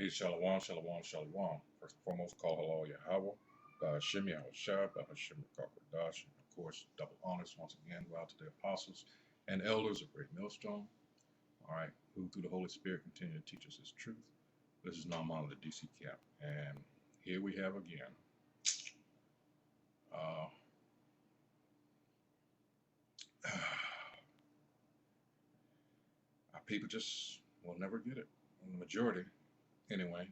Hey, Shalom, Shalom, Shalom. First and foremost, call hello, Yahweh, Bahashim, Yahushua, Bahashim, Kakwadash. Of course, double honors once again go out to the apostles and elders of Great Millstone, all right, who through the Holy Spirit continue to teach us His truth. This is Naaman of the DC camp, and here we have again. Our people just will never get it. The majority, anyway.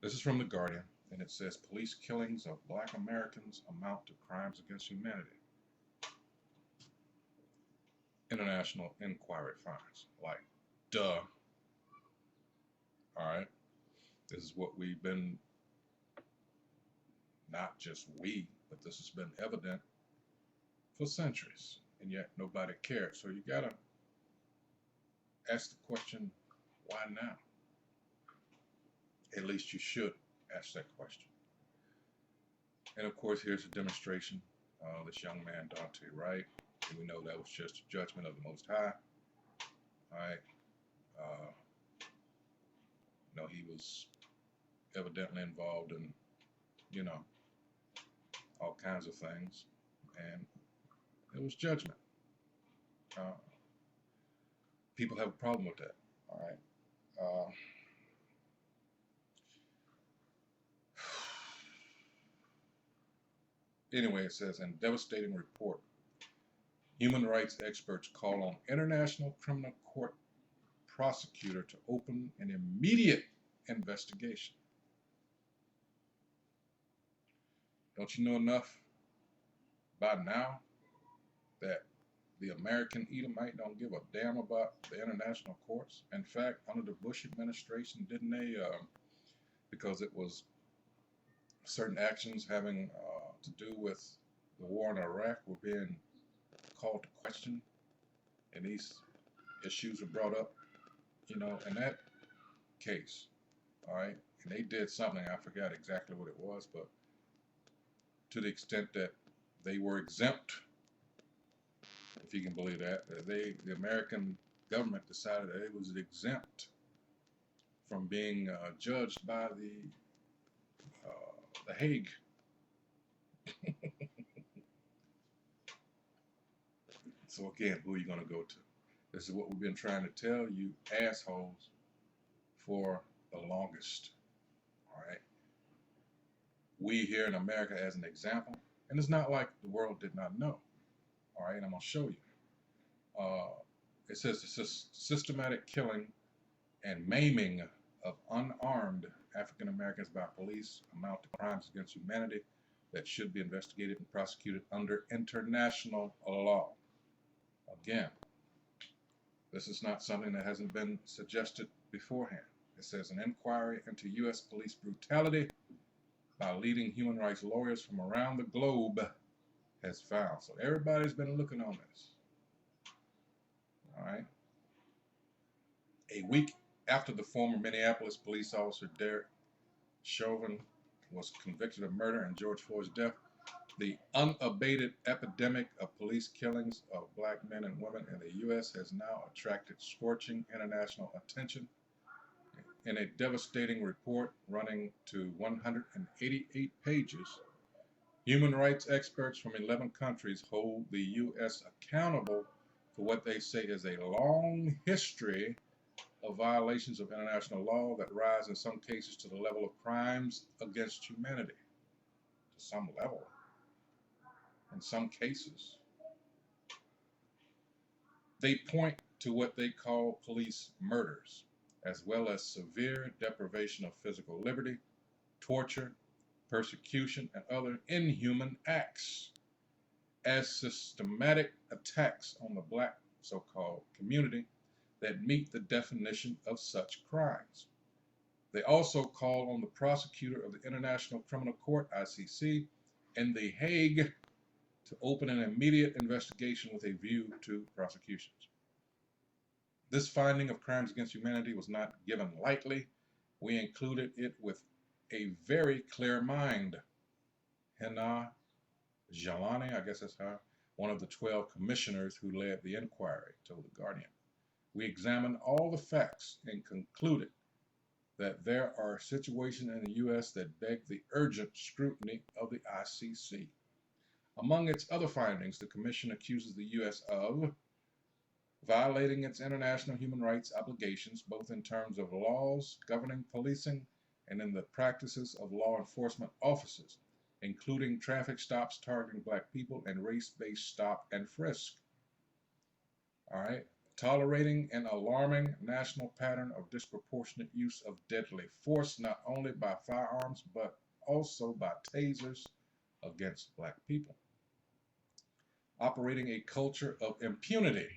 This is from The Guardian, and it says, police killings of black Americans amount to crimes against humanity. International inquiry finds. Like, duh. All right. This is what we've been, not just we, but this has been evident for centuries, and yet nobody cared. So you got to ask the question, why now? At least you should ask that question. And of course, here's a demonstration of this young man, Dante Wright. And we know that was just a judgment of the Most High. All right. He was evidently involved in, all kinds of things. And it was judgment. People have a problem with that. All right. Anyway, it says, in devastating report, human rights experts call on International Criminal Court prosecutor to open an immediate investigation. Don't you know enough by now that the American Edomite don't give a damn about the international courts? In fact, under the Bush administration, didn't they, because it was certain actions having to do with the war in Iraq were being called to question, and these issues were brought up, in that case, all right? And they did something, I forgot exactly what it was, but to the extent that they were exempt, if you can believe that, the American government decided that it was exempt from being judged by the Hague. So again, who are you going to go to? This is what we've been trying to tell you assholes for the longest. All right. We here in America as an example, and it's not like the world did not know. All right, I'm going to show you. It says the systematic killing and maiming of unarmed African Americans by police amount to crimes against humanity that should be investigated and prosecuted under international law. Again, this is not something that hasn't been suggested beforehand. It says an inquiry into U.S. police brutality by leading human rights lawyers from around the globe has found. So everybody's been looking on this. All right. A week after the former Minneapolis police officer Derek Chauvin was convicted of murder and George Floyd's death, the unabated epidemic of police killings of black men and women in the U.S. has now attracted scorching international attention. In a devastating report running to 188 pages, human rights experts from 11 countries hold the U.S. accountable for what they say is a long history of violations of international law that rise in some cases to the level of crimes against humanity. To some level. In some cases. They point to what they call police murders, as well as severe deprivation of physical liberty, torture, persecution, and other inhuman acts as systematic attacks on the black so-called community that meet the definition of such crimes. They also call on the prosecutor of the International Criminal Court, ICC, in The Hague to open an immediate investigation with a view to prosecutions. This finding of crimes against humanity was not given lightly. We included it with a very clear mind. Hena Jalani, I guess that's her, one of the 12 commissioners who led the inquiry, told The Guardian. We examined all the facts and concluded that there are situations in the U.S. that beg the urgent scrutiny of the ICC. Among its other findings, the Commission accuses the U.S. of violating its international human rights obligations, both in terms of laws governing policing and in the practices of law enforcement officers, including traffic stops targeting black people and race-based stop and frisk. All right. Tolerating an alarming national pattern of disproportionate use of deadly force, not only by firearms, but also by tasers against black people. Operating a culture of impunity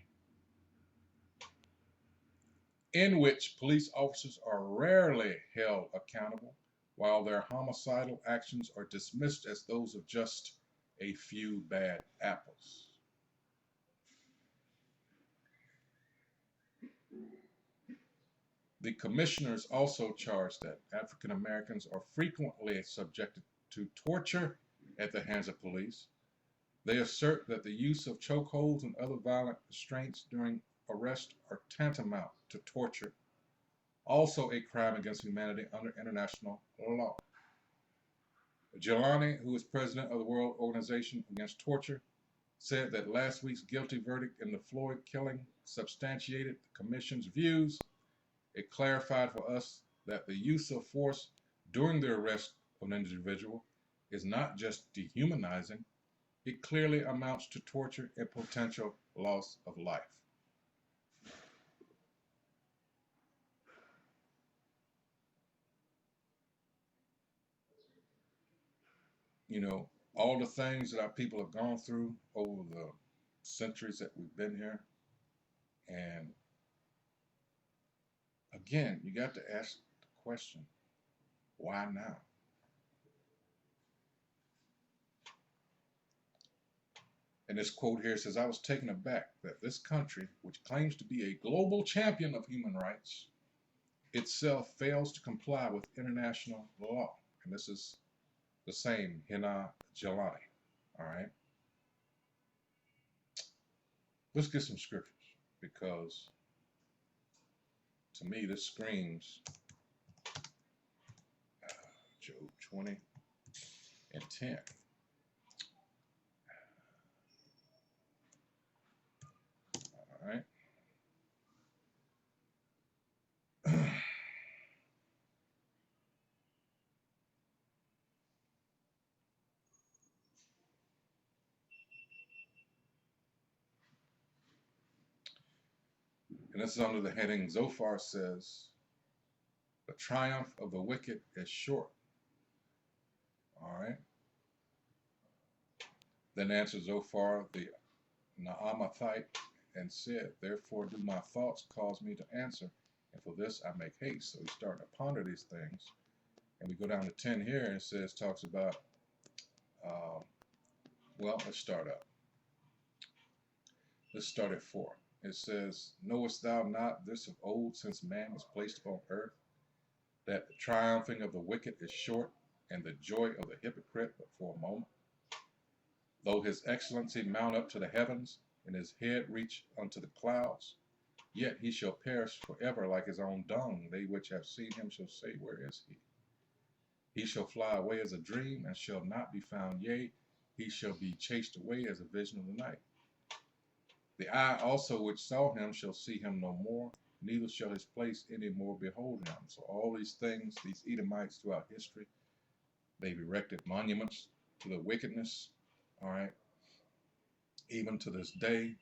in which police officers are rarely held accountable, while their homicidal actions are dismissed as those of just a few bad apples. The commissioners also charged that African Americans are frequently subjected to torture at the hands of police. They assert that the use of chokeholds and other violent restraints during arrest are tantamount to torture, also a crime against humanity under international law. Jelani, who is president of the World Organization Against Torture, said that last week's guilty verdict in the Floyd killing substantiated the Commission's views. It clarified for us that the use of force during the arrest of an individual is not just dehumanizing, it clearly amounts to torture and potential loss of life. You know, all the things that our people have gone through over the centuries that we've been here. And again, you got to ask the question, why now? And this quote here says, I was taken aback that this country, which claims to be a global champion of human rights, itself fails to comply with international law. And this is the same Hina Jelani. All right. Let's get some scriptures, because to me this screams Job 20 and 10. All right. And this is under the heading, Zophar says, the triumph of the wicked is short. All right. Then answered Zophar the Naamathite and said, therefore do my thoughts cause me to answer, and for this I make haste. So he's starting to ponder these things. And we go down to 10 here, and it says, talks about, well, let's start up. Let's start at 4. It says, knowest thou not this of old, since man was placed upon earth, that the triumphing of the wicked is short, and the joy of the hypocrite but for a moment? Though his excellency mount up to the heavens, and his head reach unto the clouds, yet he shall perish forever like his own dung. They which have seen him shall say, where is he? He shall fly away as a dream, and shall not be found, yea, he shall be chased away as a vision of the night. The eye also which saw him shall see him no more, neither shall his place any more behold him. So all these things, these Edomites throughout history, they've erected monuments to the wickedness, all right? Even to this day,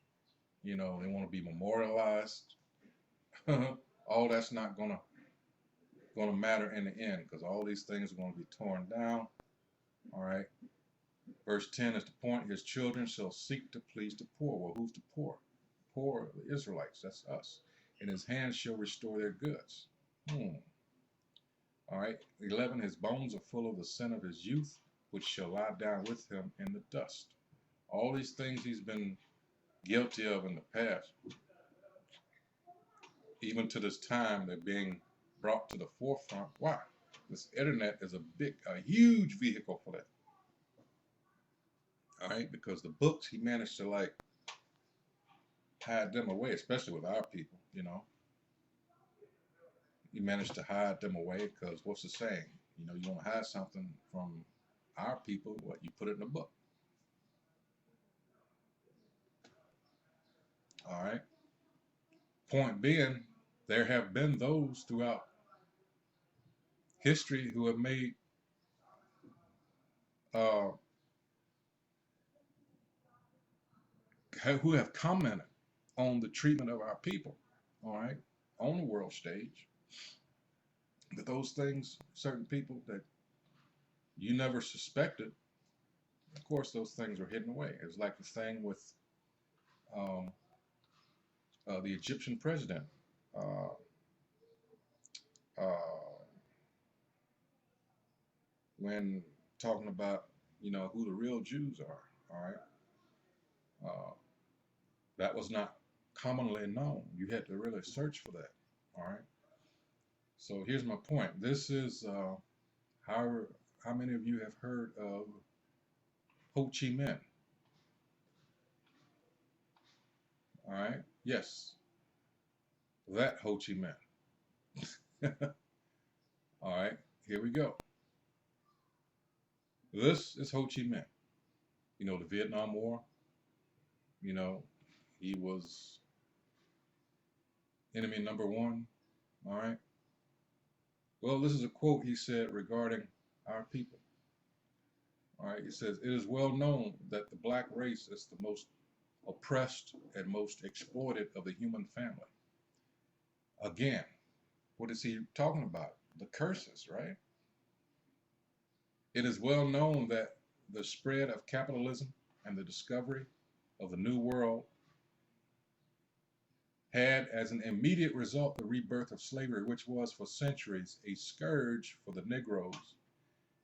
you know, they want to be memorialized. All that's not gonna matter in the end, because all these things are going to be torn down, all right? Verse 10 is the point. His children shall seek to please the poor. Well, who's the poor? Poor, the Israelites, that's us. And his hands shall restore their goods. All right. 11, his bones are full of the sin of his youth, which shall lie down with him in the dust. All these things he's been guilty of in the past, even to this time, they're being brought to the forefront. Why? This internet is a huge vehicle for that. All right, because the books, he managed to like hide them away, especially with our people, you know. he managed to hide them away because what's the saying? You know, you want to hide something from our people, what, you put it in a book. All right. Point being, there have been those throughout history who have made, uh, who have commented on the treatment of our people, all right, on the world stage. That those things, certain people that you never suspected, of course, those things were hidden away. It was like the thing with um, the Egyptian president. Uh, uh, when talking about, you know, who the real Jews are, all right, that was not commonly known. You had to really search for that, all right. So here's my point. This is how many of you have heard of Ho Chi Minh? All right. Yes, that Ho Chi Minh. All right. Here we go. This is Ho Chi Minh. You know, the Vietnam War. You know, he was enemy number one. All right. Well, this is a quote he said regarding our people. All right. He says, "It is well known that the black race is the most oppressed and most exploited of the human family." Again, what is he talking about? The curses, right? It is well known that the spread of capitalism and the discovery of the New World had as an immediate result the rebirth of slavery, which was for centuries a scourge for the Negroes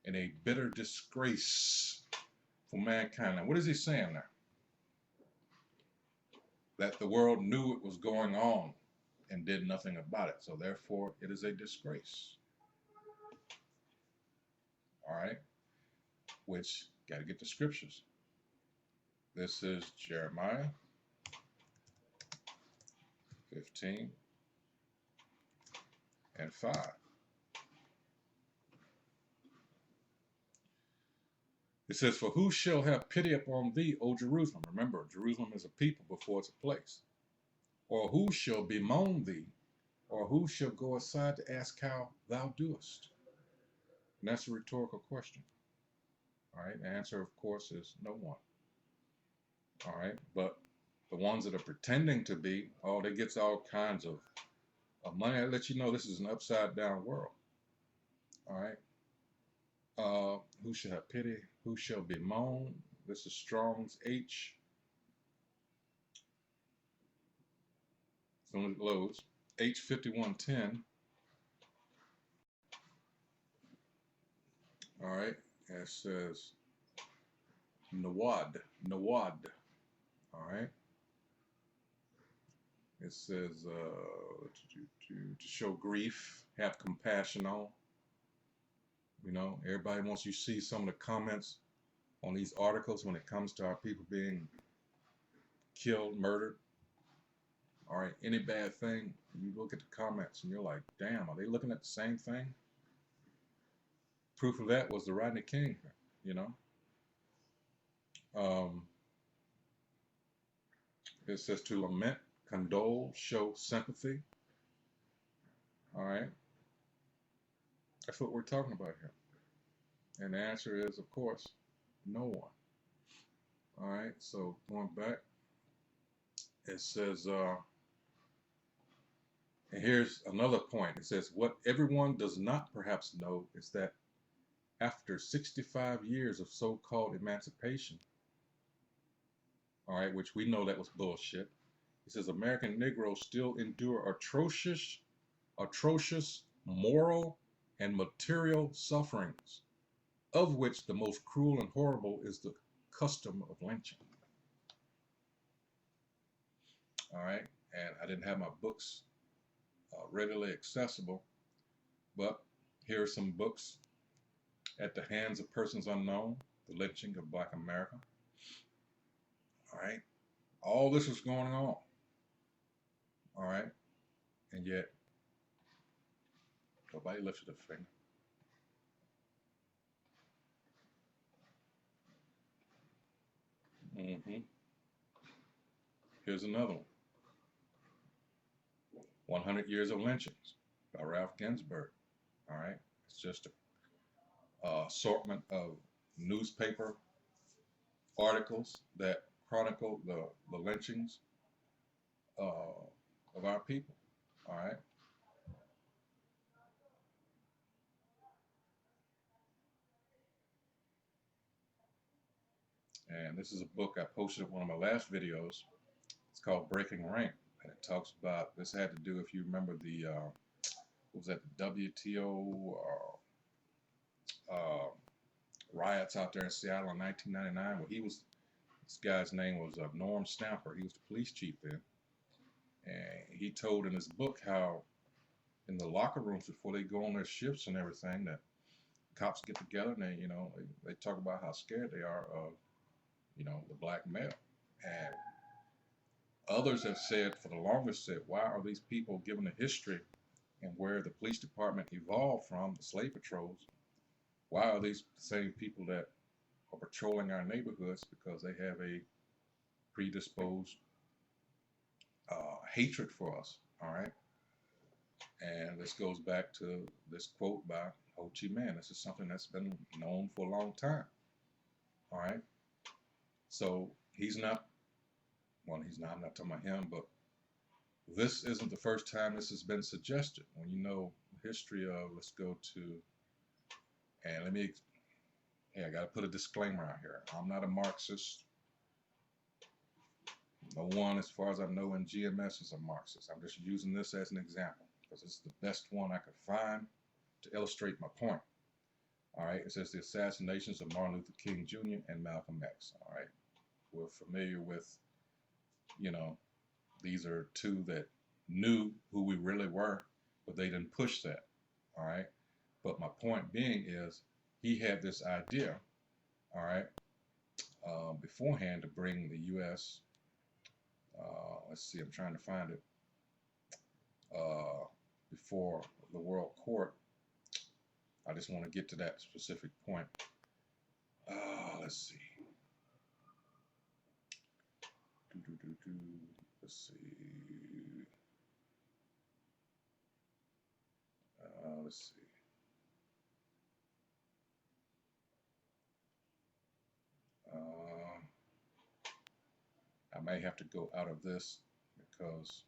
and a bitter disgrace for mankind. Now, what is he saying there? That the world knew it was going on and did nothing about it. So therefore, it is a disgrace. All right? Which, got to get the scriptures. This is Jeremiah 15 and 5. It says, "For who shall have pity upon thee, O Jerusalem?" Remember, Jerusalem is a people before it's a place. "Or who shall bemoan thee? Or who shall go aside to ask how thou doest?" And that's a rhetorical question. All right. The answer, of course, is no one. All right. But the ones that are pretending to be, oh, they gets all kinds of money. I let you know this is an upside down world. All right. Who shall have pity? Who shall bemoan? This is Strong's H. Soon as it loads, H5110. All right. It says Nawad. Nawad. All right. It says to show grief, have compassion on. You know, everybody wants you to see some of the comments on these articles when it comes to our people being killed, murdered. All right, any bad thing, you look at the comments and you're like, damn, are they looking at the same thing? Proof of that was the Rodney King, you know. It says to lament, condole, show sympathy. All right. That's what we're talking about here. And the answer is, of course, no one. All right. So going back, it says, and here's another point. It says, what everyone does not perhaps know is that after 65 years of so-called emancipation, all right, which we know that was bullshit, it says American Negroes still endure atrocious moral and material sufferings, of which the most cruel and horrible is the custom of lynching. All right, and I didn't have my books readily accessible, but here are some books. At the Hands of Persons Unknown, The Lynching of Black America. All right, all this was going on. All right, and yet Nobody lifted a finger. Here's another one. 100 Years of Lynchings by Ralph Ginsberg. All right. It's just a assortment of newspaper articles that chronicle the lynchings of our people. All right. And this is a book I posted in one of my last videos. It's called Breaking Rank. And it talks about, this had to do, if you remember the, what was that, the WTO riots out there in Seattle in 1999. Well, this guy's name was Norm Stamper. He was the police chief then. And he told in his book how in the locker rooms before they go on their shifts and everything, that cops get together and they talk about how scared they are of, the black male. And others have said for the longest, why are these people, given the history and where the police department evolved from, the slave patrols, why are these the same people that are patrolling our neighborhoods? Because they have a predisposed hatred for us. All right. And this goes back to this quote by Ho Chi Minh. This is something that's been known for a long time. All right. So he's not, I'm not talking about him, but this isn't the first time this has been suggested. When you know the history of, let's go to, and I got to put a disclaimer out here. I'm not a Marxist. No one, as far as I know, in GMS is a Marxist. I'm just using this as an example because it's the best one I could find to illustrate my point. All right, it says the assassinations of Martin Luther King Jr. and Malcolm X. All right, we're familiar with, these are two that knew who we really were, but they didn't push that. All right, but my point being is he had this idea, all right, beforehand to bring the U.S. Let's see, I'm trying to find it, before the World Court. I just want to get to that specific point. Let's see. Let's see. Let's see. I may have to go out of this because,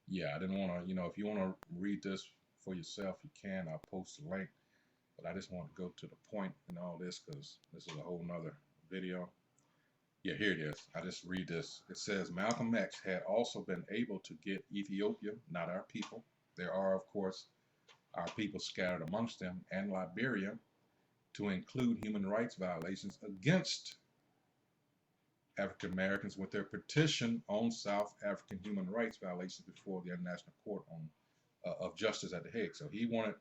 yeah, I didn't want to, if you want to read this for yourself, you can. I'll post the link. But I just want to go to the point in all this because this is a whole nother video. Yeah, here it is. I just read this. It says Malcolm X had also been able to get Ethiopia, not our people. There are, of course, our people scattered amongst them, and Liberia, to include human rights violations against African Americans with their petition on South African human rights violations before the International Court of Justice at The Hague. So he wanted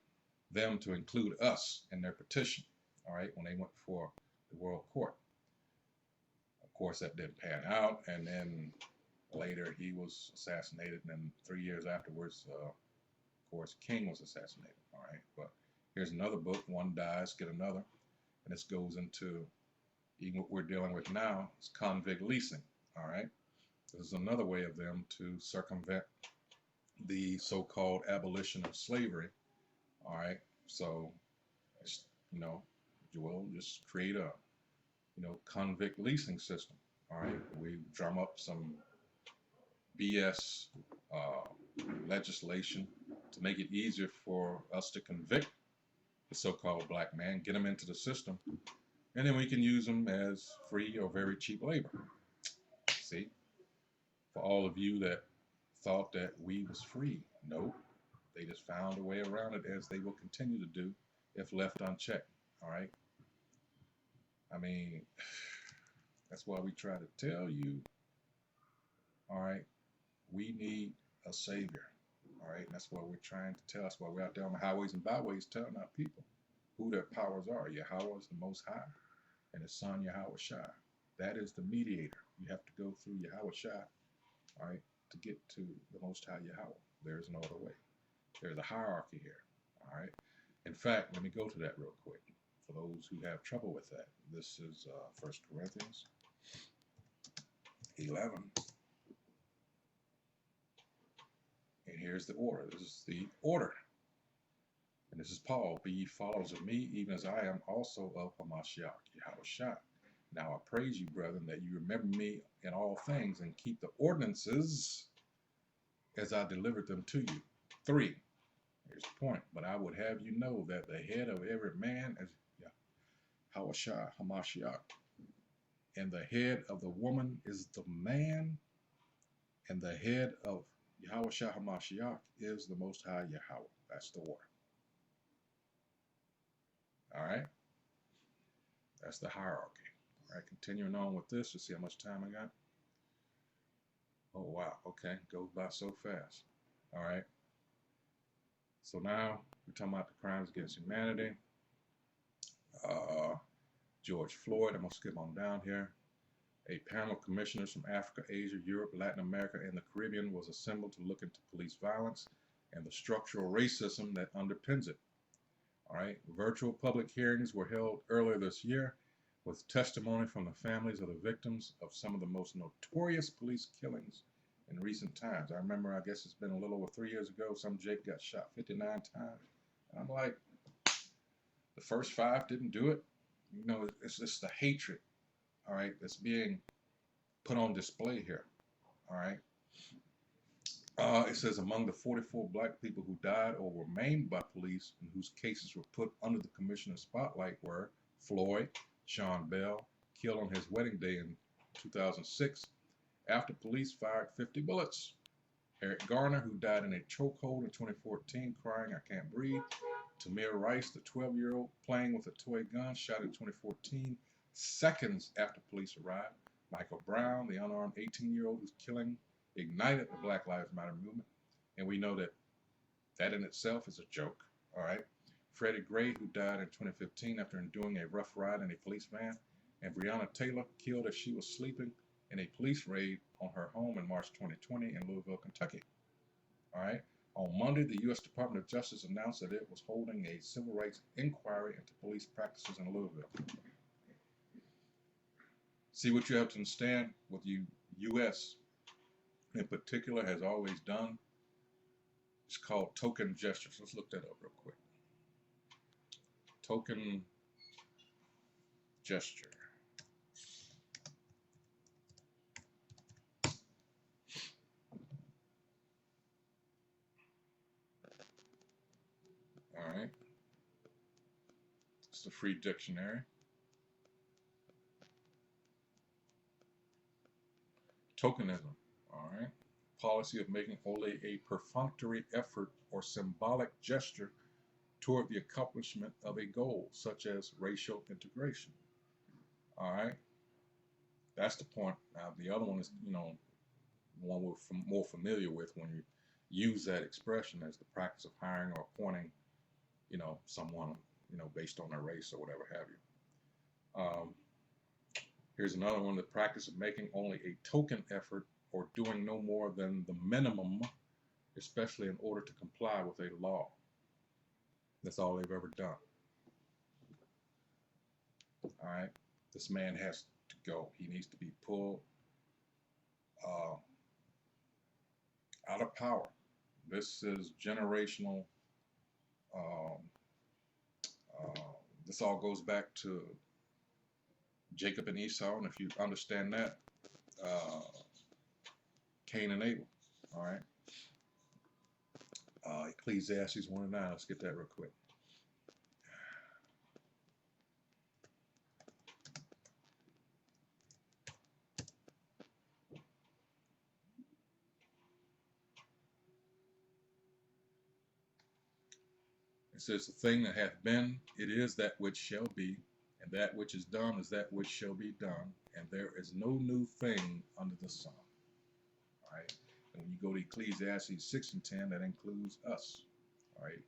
them to include us in their petition, all right, when they went before the World Court. Of course, that didn't pan out, and then later he was assassinated, and then 3 years afterwards, of course, King was assassinated, all right. But here's another book, One Dies, Get Another, and this goes into even what we're dealing with now is convict leasing, all right. This is another way of them to circumvent the so-called abolition of slavery, all right. So, we'll just create a, convict leasing system, all right. We drum up some BS legislation to make it easier for us to convict the so-called black man, get them into the system, and then we can use them as free or very cheap labor. See, for all of you that thought that we was free, no, they just found a way around it, as they will continue to do if left unchecked, all right. I mean, that's why we try to tell you, all right, we need a savior, all right. And that's what we're trying to tell us, why we're out there on the highways and byways telling our people who their powers are. Yahweh is the Most High, and His Son Yahweh Shai. That is the mediator. You have to go through Yahweh Shai, all right, to get to the Most High Yahweh. There's no other way. There's a hierarchy here. All right. In fact, let me go to that real quick for those who have trouble with that. This is 1 Corinthians 11. And here's the order. This is the order. And this is Paul. Be ye followers of me, even as I am also of Hamashiach, Yahushua. Now I praise you, brethren, that you remember me in all things and keep the ordinances as I delivered them to you. 3. Here's the point. But I would have you know that the head of every man is Yahushua, Hamashiach. And the head of the woman is the man. And the head of Yahushua Hamashiach is the Most High Yahweh. That's the order. All right? That's the hierarchy. All right, continuing on with this, let's see how much time I got. Oh, wow. Okay, goes by so fast. All right. So now we're talking about the crimes against humanity. George Floyd, I'm going to skip on down here. A panel of commissioners from Africa, Asia, Europe, Latin America, and the Caribbean was assembled to look into police violence and the structural racism that underpins it. All right. Virtual public hearings were held earlier this year with testimony from the families of the victims of some of the most notorious police killings in recent times. I remember, I guess it's been a little over 3 years ago, some Jake got shot 59 times. And I'm like, the first 5 didn't do it. You know, it's just the hatred, all right, that's being put on display here, all right. It says among the 44 black people who died or were maimed by police and whose cases were put under the commissioner's spotlight were Floyd, Sean Bell, killed on his wedding day in 2006 after police fired 50 bullets. Eric Garner, who died in a chokehold in 2014, crying, "I can't breathe." Tamir Rice, the 12-year-old, playing with a toy gun, shot in 2014, seconds after police arrived. Michael Brown, the unarmed 18-year-old whose killing ignited the Black Lives Matter movement. And we know that that in itself is a joke, all right? Freddie Gray, who died in 2015 after enduring a rough ride in a police van. And Breonna Taylor, killed as she was sleeping in a police raid on her home in March 2020 in Louisville, Kentucky. All right. On Monday, the U.S. Department of Justice announced that it was holding a civil rights inquiry into police practices in Louisville. See, what you have to understand, what the U.S. in particular has always done, it's called token gestures. Let's look that up real quick. Token gesture. All right. It's the free dictionary. Tokenism. All right. Policy of making only a perfunctory effort or symbolic gesture toward the accomplishment of a goal, such as racial integration. All right. That's the point. Now, the other one is, you know, one we're more familiar with when you use that expression as the practice of hiring or appointing, you know, someone, you know, based on their race or whatever have you. Here's another one, the practice of making only a token effort or doing no more than the minimum, especially in order to comply with a law. That's all they've ever done. All right. This man has to go. He needs to be pulled out of power. This is generational. This all goes back to Jacob and Esau, and if you understand that, Cain and Abel. All right. Ecclesiastes 1:9. Let's get that real quick. It says, the thing that hath been, it is that which shall be, and that which is done is that which shall be done, and there is no new thing under the sun. All right. And when you go to Ecclesiastes 6:10, that includes us. All right.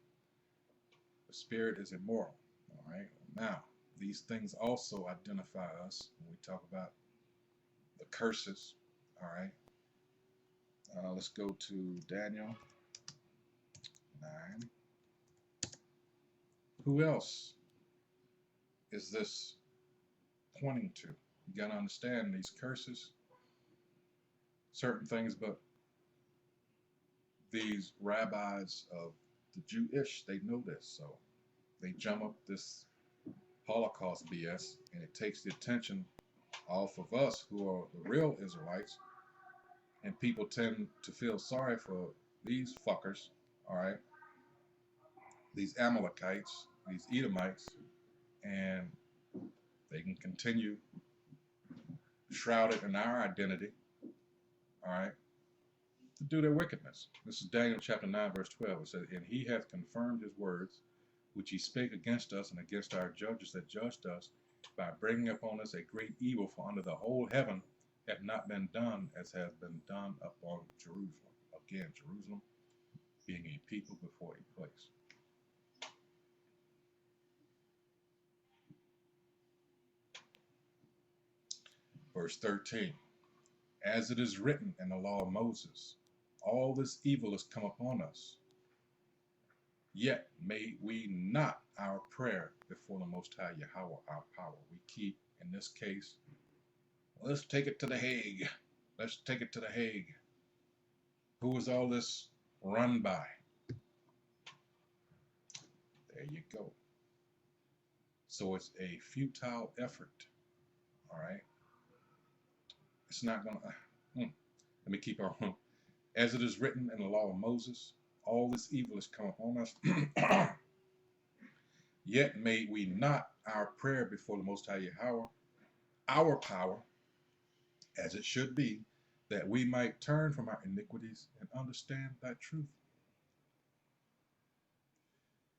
The spirit is immoral. All right. Now, these things also identify us when we talk about the curses. All right. Let's go to Daniel 9. Who else is this pointing to? You got to understand these curses, certain things, but these rabbis of the Jewish, they know this, so they jump up this Holocaust BS, and it takes the attention off of us who are the real Israelites, and people tend to feel sorry for these fuckers, all right, these Amalekites, these Edomites, and they can continue shrouded in our identity, all right, to do their wickedness. This is Daniel chapter 9, verse 12. It says, and he hath confirmed his words, which he spake against us and against our judges that judged us, by bringing upon us a great evil, for under the whole heaven hath not been done as has been done upon Jerusalem. Again, Jerusalem being a people before a place. Verse 13, as it is written in the law of Moses, all this evil has come upon us. Yet made we not our prayer before the Most High Yahweh our power. We keep, in this case, let's take it to the Hague. Let's take it to the Hague. Who is all this run by? There you go. So it's a futile effort. All right. It's not going to. Let me keep on. As it is written in the law of Moses, all this evil has come upon us. Yet made we not our prayer before the Most High Yahweh our power, as it should be, that we might turn from our iniquities and understand thy truth.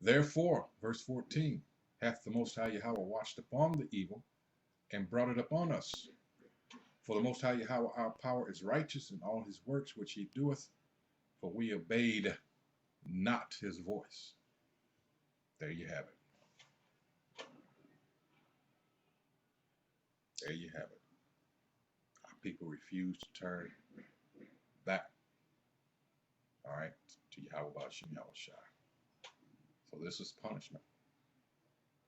Therefore, verse 14, hath the Most High Yahweh watched upon the evil and brought it upon us. For the Most High Yahweh our power is righteous in all his works which he doeth, for we obeyed not his voice. There you have it. There you have it. Our people refuse to turn back, all right, to Yahweh Ba'ashem Yahushua. So this is punishment.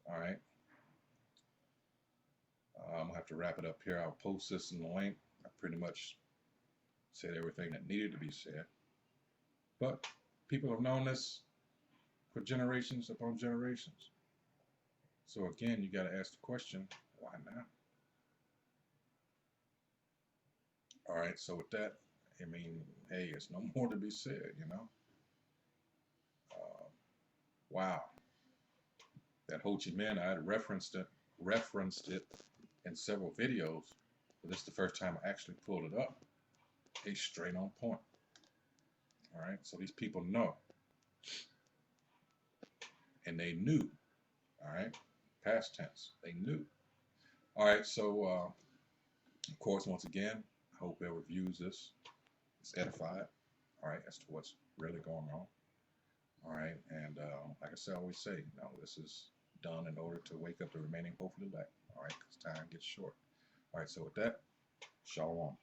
All right. I'm going to have to wrap it up here. I'll post this in the link. I pretty much said everything that needed to be said. But people have known this for generations upon generations. So again, you got to ask the question, why now? All right, so with that, I mean, hey, there's no more to be said, you know. Wow. That Ho Chi Minh, I had referenced it in several videos, but this is the first time I actually pulled it up. It's straight on point. All right, so these people know. And they knew. All right, past tense, they knew. All right, so of course, once again, I hope whoever views this is edified, all right, as to what's really going on. All right, and like I always say, you know, this is done in order to wake up the remaining hopeful elect, all right, because time gets short. All right, so with that, shalom.